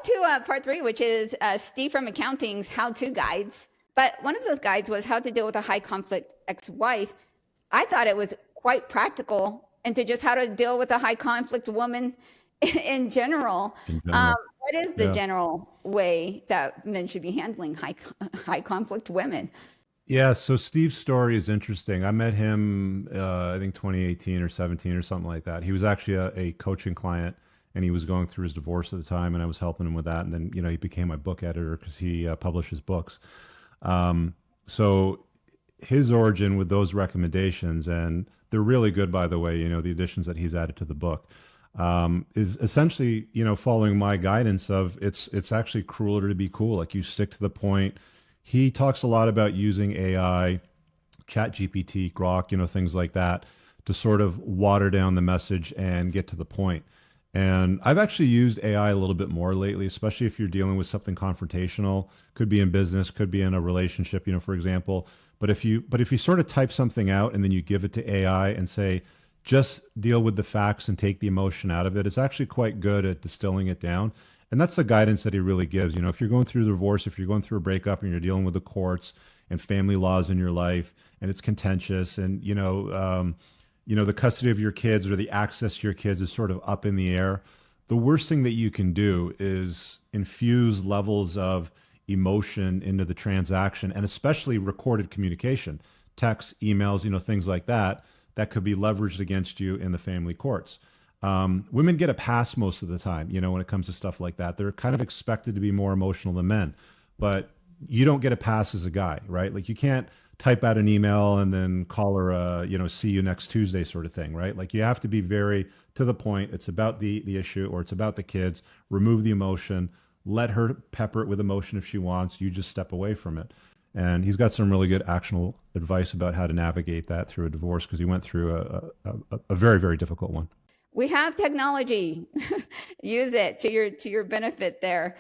on to part three, which is Steve from Accounting's how-to guides. But one of those guides was how to deal with a high conflict ex-wife. I thought it was quite practical into just how to deal with a high conflict woman in general. In general. What is the Yeah. general way that men should be handling high conflict women? Yeah, so Steve's story is interesting. I met him, I think 2018 or 17 or something like that. He was actually a coaching client, and he was going through his divorce at the time, and I was helping him with that. And then, he became my book editor because he publishes books. So his origin with those recommendations, and they're really good, by the way, the additions that he's added to the book, is essentially, following my guidance of it's actually crueler to be cool. Like, you stick to the point. He talks a lot about using AI, Chat GPT, Grok, things like that to sort of water down the message and get to the point. And I've actually used AI a little bit more lately, especially if you're dealing with something confrontational. Could be in business, could be in a relationship, for example. But if you sort of type something out and then you give it to AI and say, just deal with the facts and take the emotion out of it, it's actually quite good at distilling it down. And that's the guidance that he really gives. If you're going through a divorce, if you're going through a breakup and you're dealing with the courts and family laws in your life, and it's contentious, and the custody of your kids or the access to your kids is sort of up in the air, the worst thing that you can do is infuse levels of emotion into the transaction, and especially recorded communication, texts, emails, things like that, that could be leveraged against you in the family courts. Women get a pass most of the time, when it comes to stuff like that. They're kind of expected to be more emotional than men, but you don't get a pass as a guy, right? Like, you can't type out an email and then call her see you next Tuesday sort of thing, right? Like, you have to be very to the point. It's about the issue, or it's about the kids. Remove the emotion, let her pepper it with emotion if she wants. You just step away from it. And he's got some really good actionable advice about how to navigate that through a divorce, because he went through a very, very difficult one. We have technology. Use it to your benefit there.